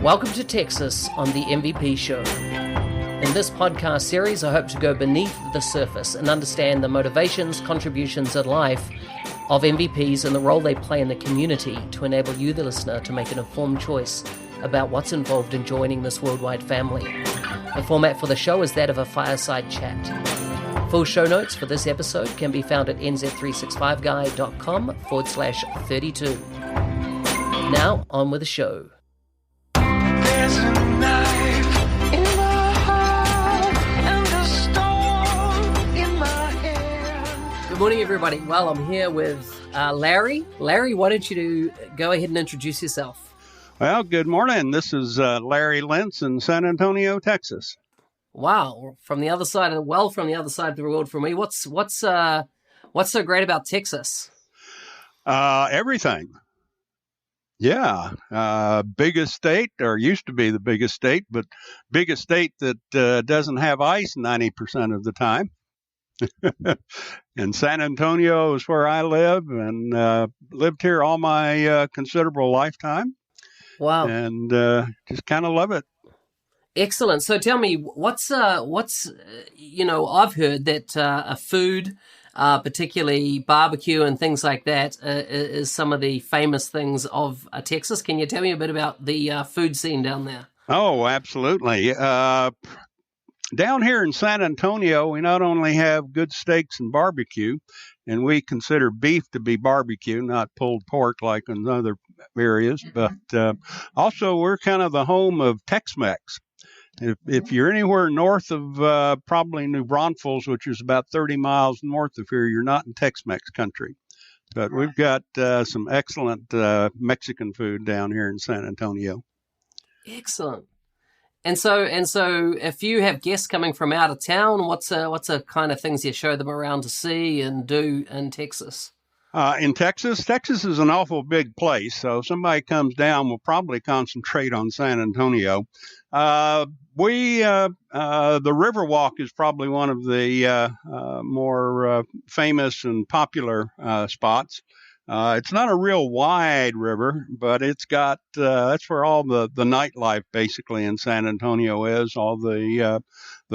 Welcome to Texas on the MVP Show. In this podcast series, I hope to go beneath the surface and understand the motivations, contributions, and life of MVPs and the role they play in the community to enable you, the listener, to make an informed choice about what's involved in joining this worldwide family. The format for the show is that of a fireside chat. Full show notes for this episode can be found at nz365guy.com/32. Now, on with the show. There's a knife in my heart and a storm in my hand. Good morning, everybody. Well, I'm here with Larry. Larry, why don't you go ahead and introduce yourself? Well, good morning. This is Larry Lentz in San Antonio, Texas. Wow, from the other side of the world from me. What's so great about Texas? Everything. Yeah, biggest state, or used to be the biggest state, but biggest state that doesn't have ice 90% of the time. And San Antonio is where I live, and lived here all my considerable lifetime. Wow. And just kind of love it. Excellent. So tell me, what's I've heard that a food, particularly barbecue and things like that, is some of the famous things of Texas. Can you tell me a bit about the food scene down there? Oh, absolutely. Down here in San Antonio, we not only have good steaks and barbecue, and we consider beef to be barbecue, not pulled pork like in other areas, but also we're kind of the home of Tex-Mex. If you're anywhere north of probably New Braunfels, which is about 30 miles north of here, you're not in Tex-Mex country. But we've got some excellent Mexican food down here in San Antonio. Excellent. And so, if you have guests coming from out of town, what's the kind of things you show them around to see and do in Texas? In Texas is an awful big place. So if somebody comes down, we'll probably concentrate on San Antonio. The Riverwalk is probably one of the more famous and popular spots. It's not a real wide river, but it's got that's where all the nightlife basically in San Antonio is, all the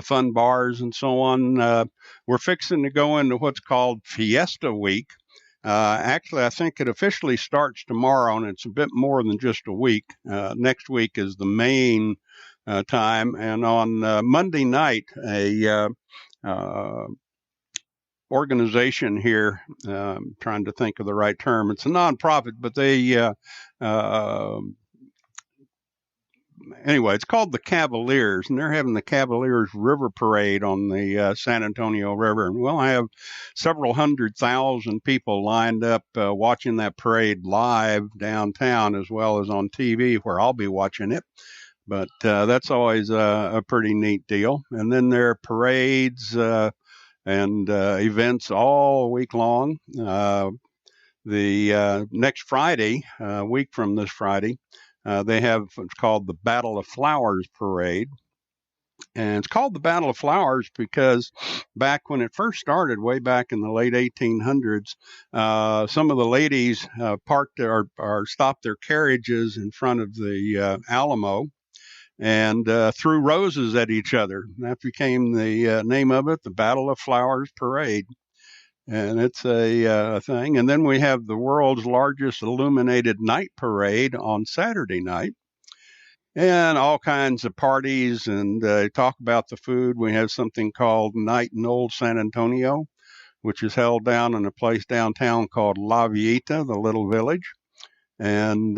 fun bars and so on. We're fixing to go into what's called Fiesta week. Actually, I think it officially starts tomorrow, and it's a bit more than just a week. Next week is the main time, and on Monday night, a organization here, I'm trying to think of the right term. It's a nonprofit, but they, anyway, it's called the Cavaliers, and they're having the Cavaliers River Parade on the San Antonio River. And we'll have several 100,000 people lined up watching that parade live downtown as well as on TV, where I'll be watching it. But that's always a pretty neat deal. And then there are parades and events all week long. The next Friday, a week from this Friday, they have what's called the Battle of Flowers Parade. And it's called the Battle of Flowers because back when it first started, way back in the late 1800s, some of the ladies parked or stopped their carriages in front of the Alamo and threw roses at each other. That became the name of it, the Battle of Flowers Parade. And it's a thing. And then we have the world's largest illuminated night parade on Saturday night. And all kinds of parties and talk about the food. We have something called Night in Old San Antonio, which is held down in a place downtown called La Villita, the little village. And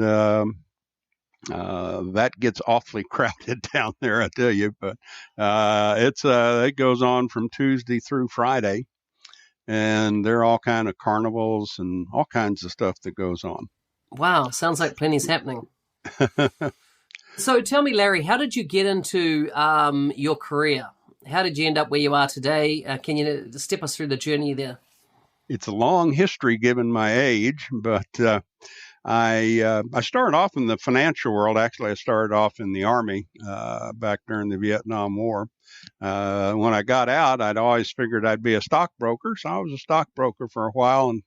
that gets awfully crowded down there, I tell you. But it goes on from Tuesday through Friday. And there are all kinds of carnivals and all kinds of stuff that goes on. Wow, sounds like plenty's happening. So tell me, Larry, how did you get into your career? How did you end up where you are today? Can you step us through the journey there? It's a long history given my age, but I started off in the financial world. Actually, I started off in the Army back during the Vietnam War. When I got out, I'd always figured I'd be a stockbroker. So I was a stockbroker for a while and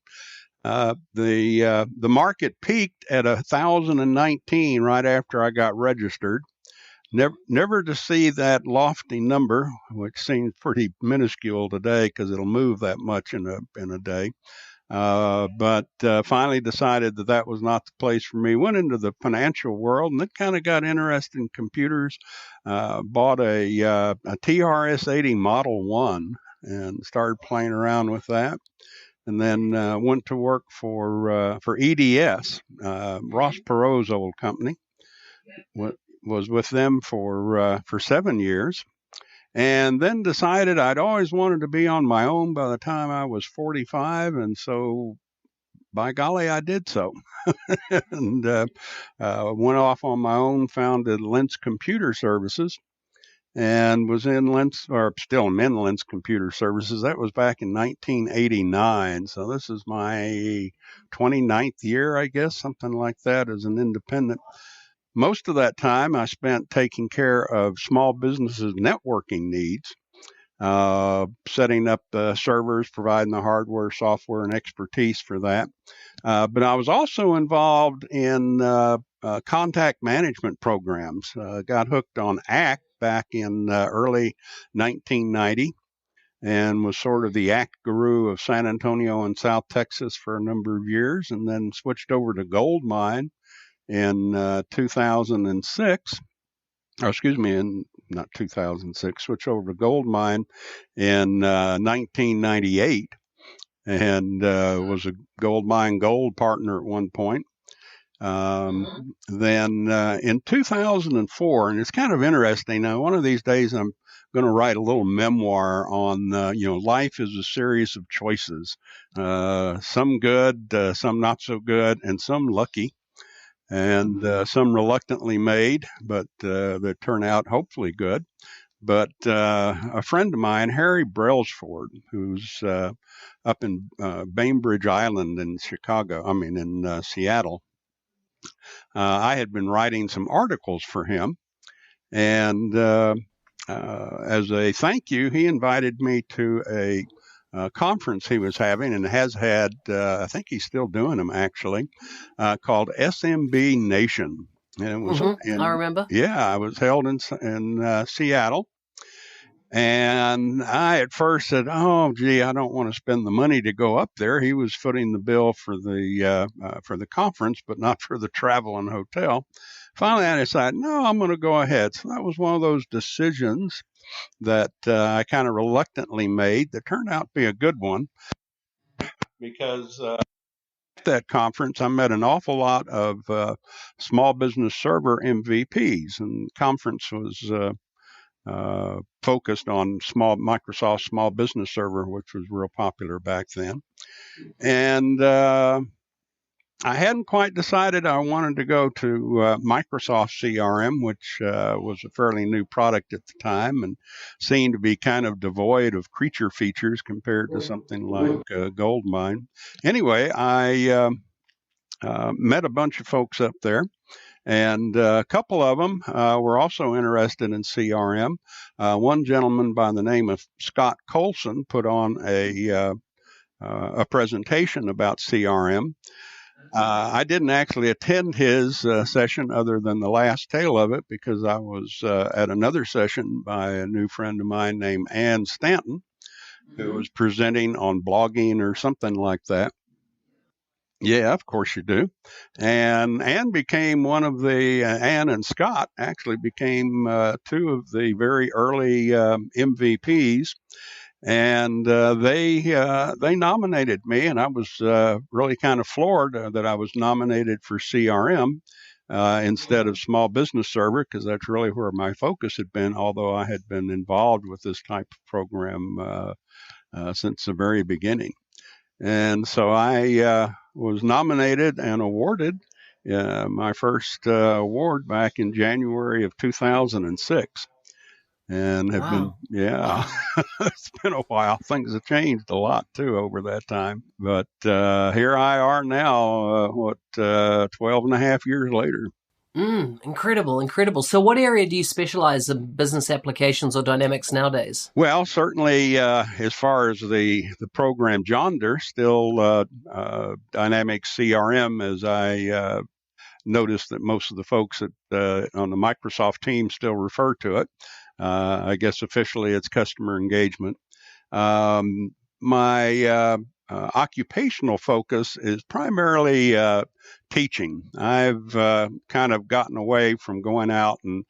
The market peaked at 1,019 right after I got registered. Never to see that lofty number, which seems pretty minuscule today because it'll move that much in a day. But finally decided that was not the place for me. Went into the financial world and then kind of got interested in computers. Bought a TRS-80 Model 1 and started playing around with that. And then went to work for EDS, Ross Perot's old company. Was with them for 7 years. And then decided I'd always wanted to be on my own by the time I was 45. And so, by golly, I did so. And went off on my own, founded Lentz Computer Services, and was in Lentz, or still am in Lentz Computer Services. That was back in 1989. So this is my 29th year, I guess, something like that, as an independent. Most of that time I spent taking care of small businesses' networking needs, setting up the servers, providing the hardware, software, and expertise for that. But I was also involved in contact management programs. Got hooked on ACT back in early 1990 and was sort of the ACT guru of San Antonio and South Texas for a number of years, and then switched over to Goldmine in 2006, or excuse me, in not 2006, switched over to Goldmine in 1998, and was a Goldmine Gold partner at one point. Then in 2004, and it's kind of interesting. Now, one of these days, I'm going to write a little memoir on, life is a series of choices, some good, some not so good, and some lucky, and some reluctantly made, but that turn out hopefully good. But a friend of mine, Harry Brailsford, who's up in Bainbridge Island in Seattle, I had been writing some articles for him, and as a thank you, he invited me to a conference he was having and has had, I think he's still doing them actually, called SMB Nation. And it was I remember. Yeah, it was held in Seattle. And I at first said, "Oh, gee, I don't want to spend the money to go up there." He was footing the bill for the conference, but not for the travel and hotel. Finally, I decided, no, I'm going to go ahead. So that was one of those decisions that I kind of reluctantly made that turned out to be a good one, because at that conference I met an awful lot of small business server MVPs, and the conference was focused on Microsoft Small Business Server, which was real popular back then. And I hadn't quite decided I wanted to go to Microsoft CRM, which was a fairly new product at the time and seemed to be kind of devoid of creature features compared to something like Goldmine. Anyway, I met a bunch of folks up there, and a couple of them were also interested in CRM. One gentleman by the name of Scott Colson put on a presentation about CRM. I didn't actually attend his session other than the last tail of it, because I was at another session by a new friend of mine named Ann Stanton, who was presenting on blogging or something like that. Yeah, of course you do. And Ann became one of the, Ann and Scott actually became two of the very early MVPs. And they nominated me, and I was really kind of floored that I was nominated for CRM instead of Small Business Server, because that's really where my focus had been, although I had been involved with this type of program since the very beginning. And so I was nominated and awarded my first award back in January of 2006. And have been, it's been a while. Things have changed a lot too over that time. But here I are now, 12 and a half years later. Incredible, incredible. So what area do you specialize in, business applications or dynamics nowadays? Well, certainly, as far as the program yonder, still Dynamics CRM, as I noticed that most of the folks on the Microsoft team still refer to it. I guess officially it's customer engagement. My occupational focus is primarily teaching. I've kind of gotten away from going out and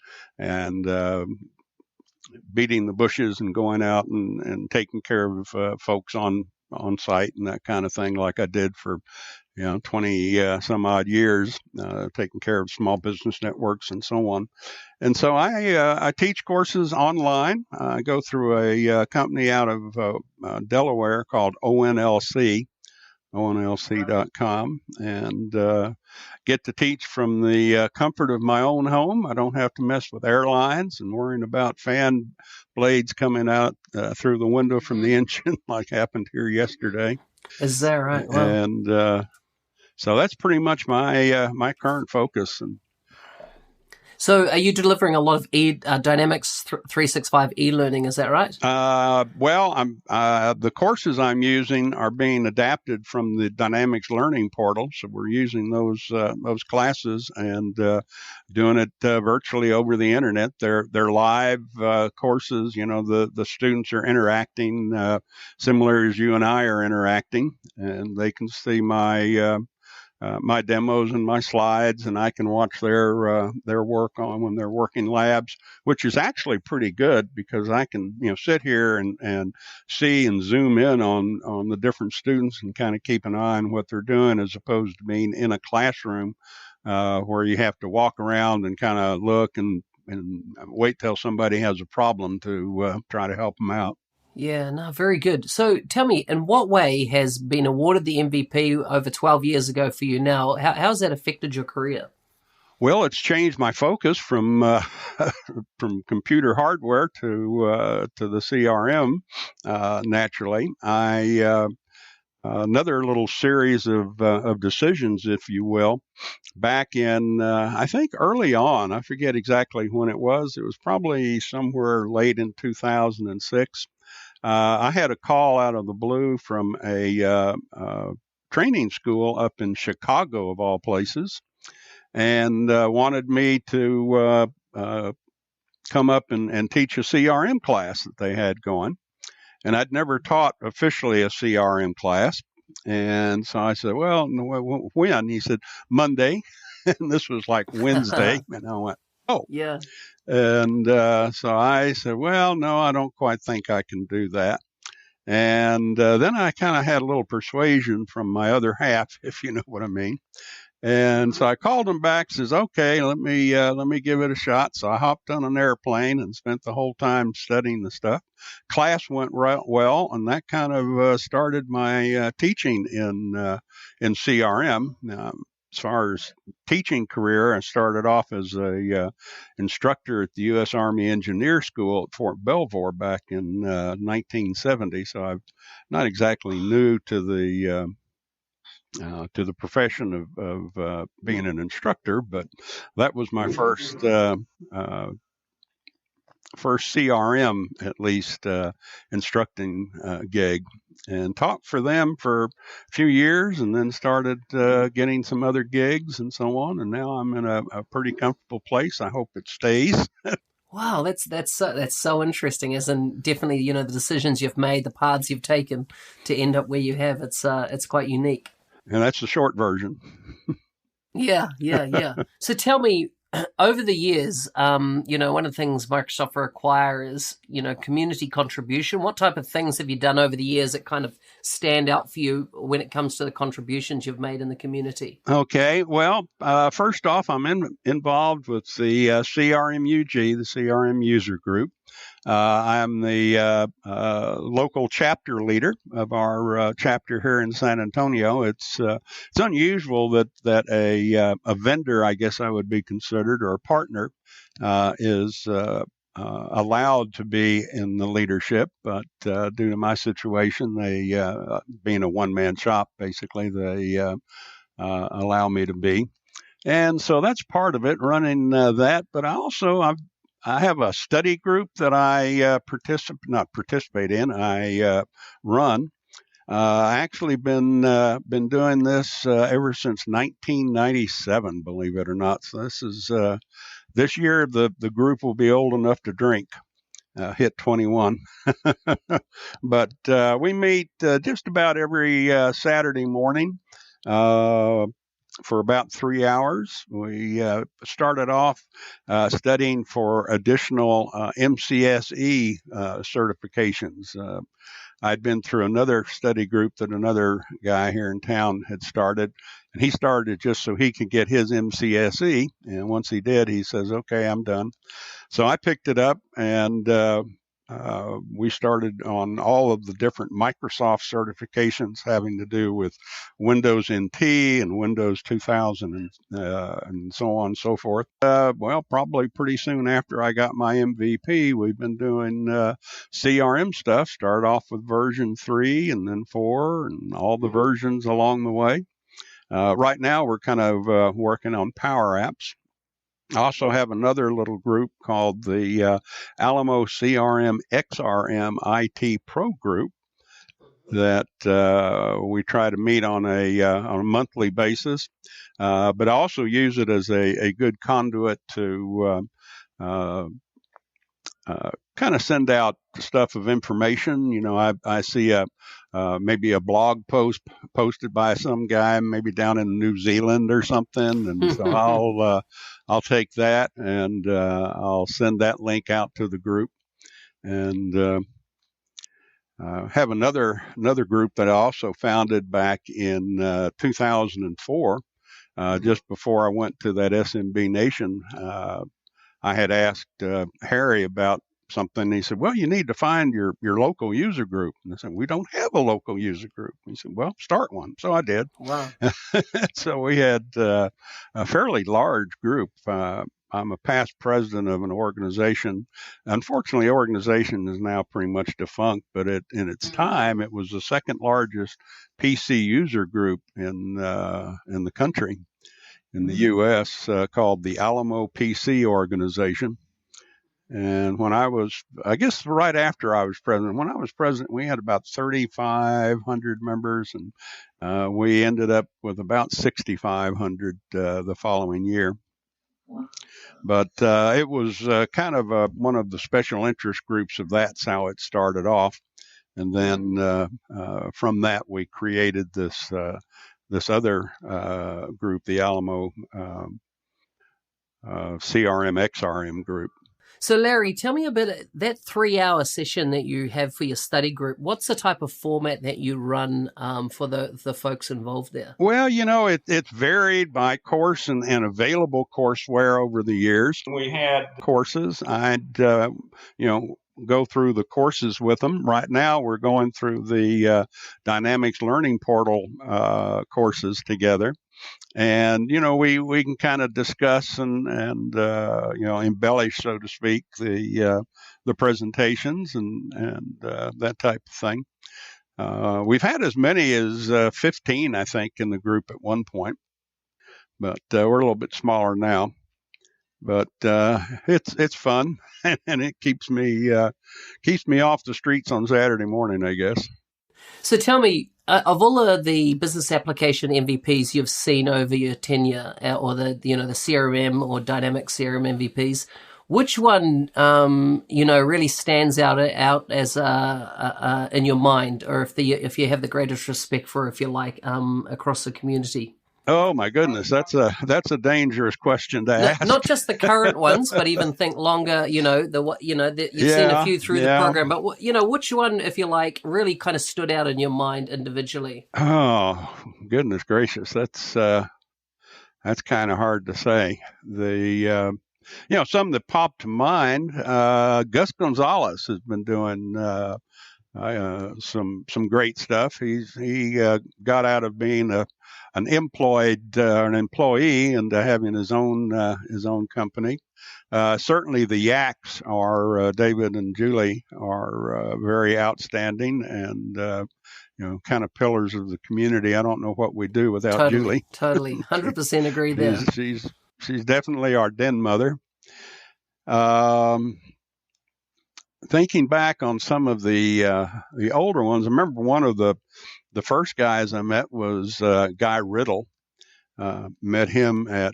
beating the bushes and going out and taking care of folks on site and that kind of thing, like I did for 20 some odd years, taking care of small business networks and so on. And so I teach courses online. I go through a company out of Delaware called ONLC, onlc.com, and get to teach from the comfort of my own home. I don't have to mess with airlines and worrying about fan blades coming out through the window from the engine like happened here yesterday. Is that right? Wow. And so that's pretty much my current focus. And so are you delivering a lot of Dynamics 365 e-learning, is that right? Well, the courses I'm using are being adapted from the Dynamics Learning Portal. So we're using those classes and doing it virtually over the internet. They're live courses. The students are interacting similar as you and I are interacting, and they can see my demos and my slides, and I can watch their work on when they're working labs, which is actually pretty good because I can sit here and see and zoom in on the different students and kind of keep an eye on what they're doing, as opposed to being in a classroom where you have to walk around and kind of look and wait till somebody has a problem to try to help them out. Yeah, no, very good. So tell me, in what way has been awarded the MVP over 12 years ago for you now? How has that affected your career? Well, it's changed my focus from from computer hardware to the CRM. Naturally, another little series of decisions, if you will, back in I think early on. I forget exactly when it was. It was probably somewhere late in 2006. I had a call out of the blue from a training school up in Chicago, of all places, and wanted me to come up and teach a CRM class that they had going. And I'd never taught officially a CRM class. And so I said, well, when? He said, Monday. And this was like Wednesday. And I went, oh. Yeah. And so I said, well, no, I don't quite think I can do that. And then I kind of had a little persuasion from my other half, if you know what I mean. And so I called him back, says, okay, let me give it a shot. So I hopped on an airplane and spent the whole time studying the stuff. Class went well, and that kind of started my teaching in CRM. As far as teaching career, I started off as a instructor at the U.S. Army Engineer School at Fort Belvoir back in 1970. So I'm not exactly new to the profession of being an instructor, but that was my first CRM, at least, instructing gig, and taught for them for a few years, and then started getting some other gigs and so on. And now I'm in a pretty comfortable place. I hope it stays. Wow, that's so interesting. As in, definitely, the decisions you've made, the paths you've taken to end up where you have. It's quite unique. And that's the short version. Yeah. So tell me, over the years, one of the things Microsoft require is, community contribution. What type of things have you done over the years that kind of stand out for you when it comes to the contributions you've made in the community? Okay. Well, first off, I'm involved with the CRMUG, the CRM user group. I'm the local chapter leader of our chapter here in San Antonio. It's unusual that a vendor, I guess I would be considered, or a partner, is allowed to be in the leadership, but due to my situation, they being a one-man shop, basically, they allow me to be. And so that's part of it, running that. But I have a study group that I not participate in. I run. I actually been doing this ever since 1997, believe it or not. So this year the group will be old enough to drink. Hit 21. But we meet just about every Saturday morning for about 3 hours. We started off studying for additional MCSE certifications. I'd been through another study group that another guy here in town had started, and he started just so he could get his MCSE. And once he did, he says, "Okay, I'm done." So I picked it up, and we started on all of the different Microsoft certifications having to do with Windows NT and Windows 2000 and so on and so forth. Well, probably pretty soon after I got my MVP, we've been doing CRM stuff. Started off with version 3 and then 4 and all the versions along the way. Right now, we're kind of working on Power Apps. I also have another little group called the Alamo CRM XRM IT Pro Group that we try to meet on a monthly basis, but I also use it as a good conduit to kind of send out stuff of information. You know, I see maybe a blog post posted by some guy, maybe down in New Zealand or something, and so I'll take that and I'll send that link out to the group, and have another group that I also founded back in 2004, just before I went to that SMB Nation. I had asked Harry about something. He said, "Well, you need to find your local user group." And I said, "We don't have a local user group." He said, "Well, start one." So I did. Wow. So we had a fairly large group. I'm a past president of an organization. Unfortunately, the organization is now pretty much defunct, but in its time, it was the second largest PC user group in the country, in the U.S., called the Alamo PC Organization. And when I guess right after I was president, we had about 3,500 members, and we ended up with about 6,500 the following year. But it was kind of one of the special interest groups of that's how it started off. And then from that, we created this other group, the Alamo CRM XRM group. So, Larry, tell me a bit, that 3-hour session that you have for your study group, what's the type of format that you run for the folks involved there? Well, you know, it's varied by course and available courseware over the years. We had courses. I'd, go through the courses with them. Right now, we're going through the Dynamics Learning Portal courses together. And, you know, we can kind of discuss and embellish, so to speak, the presentations and that type of thing. We've had as many as 15, I think, in the group at one point, but we're a little bit smaller now. But it's fun, and it keeps me off the streets on Saturday morning, I guess. So tell me, of all of the business application MVPs you've seen over your tenure, or the CRM or dynamic CRM MVPs, which one really stands out as in your mind, or if you have the greatest respect for, if you like, across the community? Oh my goodness, that's a dangerous question to ask. Not just the current ones, but even think longer. You've seen a few through the program, but which one, if you like, really kind of stood out in your mind individually? Oh goodness gracious, that's kind of hard to say. Some that popped to mind. Gus Gonzalez has been doing some great stuff. He got out of being an employee into having his own company. Certainly the Yaks are David and Julie are very outstanding, and kind of pillars of the community. I don't know what we do without Totally, Julie. totally, 100% agree there. She's definitely our den mother. Thinking back on some of the older ones, I remember one of the first guys I met was Guy Riddle. Met him at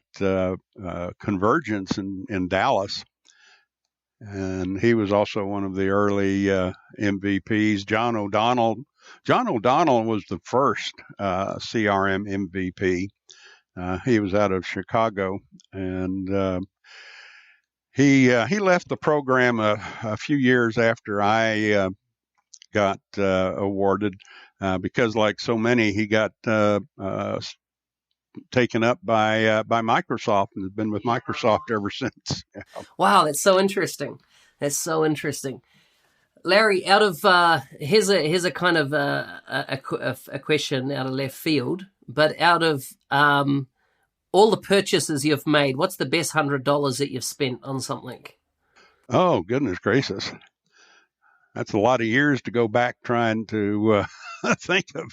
Convergence in Dallas, and he was also one of the early MVPs. John O'Donnell was the first CRM MVP. He was out of Chicago, and he left the program a few years after I got awarded because, like so many, he got taken up by Microsoft and has been with Microsoft ever since. Wow, that's so interesting. Larry, out of here's a kind of a question out of left field, but out of all the purchases you've made, what's the best $100 that you've spent on something? Oh, goodness gracious. That's a lot of years to go back trying to think of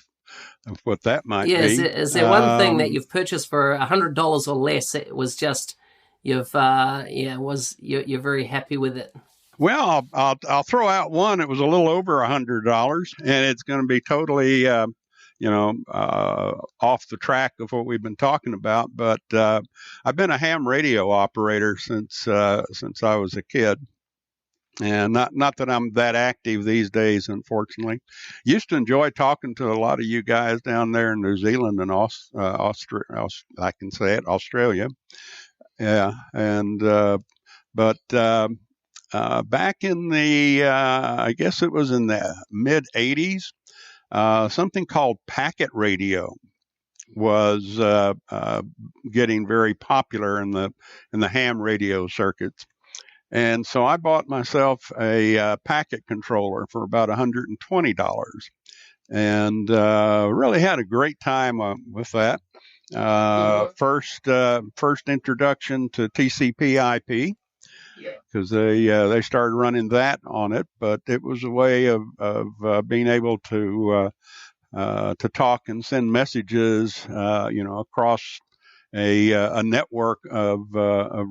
what that might be. Is there one thing that you've purchased for $100 or less? It was just you're very happy with it. Well, I'll throw out one. It was a little over $100, and it's going to be totally off the track of what we've been talking about. But I've been a ham radio operator since I was a kid. And not that I'm that active these days, unfortunately. Used to enjoy talking to a lot of you guys down there in New Zealand and Australia. Yeah, and but back in the I guess it was in the mid '80s, something called packet radio was getting very popular in the ham radio circuits. And so I bought myself a packet controller for about $120 and really had a great time with that. First introduction to TCP/IP because they started running that on it, but it was a way of being able to talk and send messages, across a network of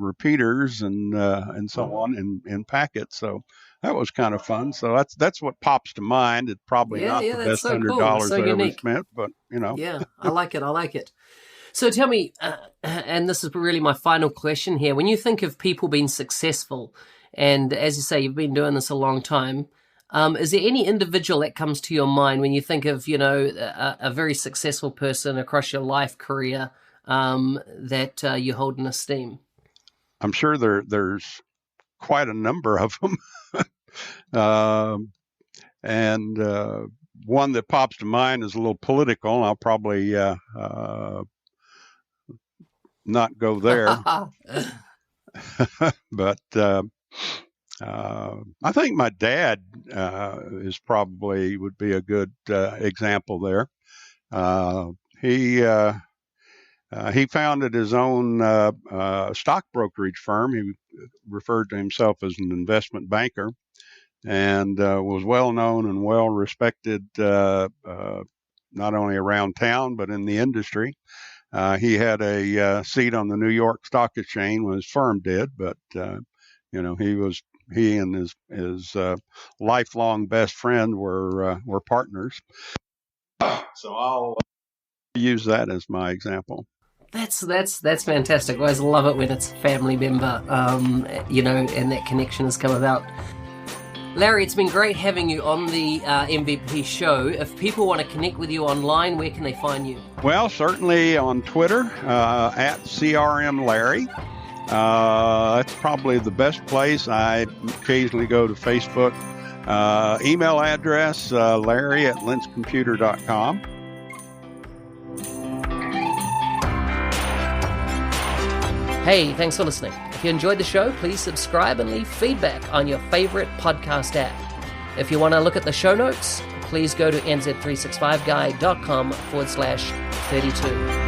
repeaters and so on in packets. So that was kind of fun. So that's what pops to mind. It's probably not the best $100 I ever spent, but Yeah, I like it. So tell me, and this is really my final question here. When you think of people being successful, and as you say, you've been doing this a long time, is there any individual that comes to your mind when you think of, a very successful person across your life career that you hold in esteem? I'm sure there's quite a number of them. And one that pops to mind is a little political. I'll probably not go there. But I think my dad would be a good example there. He founded his own stock brokerage firm. He referred to himself as an investment banker and was well known and well respected not only around town but in the industry. He had a seat on the New York Stock Exchange when his firm did, but he and his lifelong best friend were partners. So I'll use that as my example. That's fantastic. I always love it when it's a family member, and that connection has come about. Larry, it's been great having you on the MVP show. If people want to connect with you online, where can they find you? Well, certainly on Twitter, at CRM Larry. That's probably the best place. I occasionally go to Facebook. Email address, larry@lentzcomputer.com. Hey, thanks for listening. If you enjoyed the show, please subscribe and leave feedback on your favorite podcast app. If you want to look at the show notes, please go to nz365guy.com/32.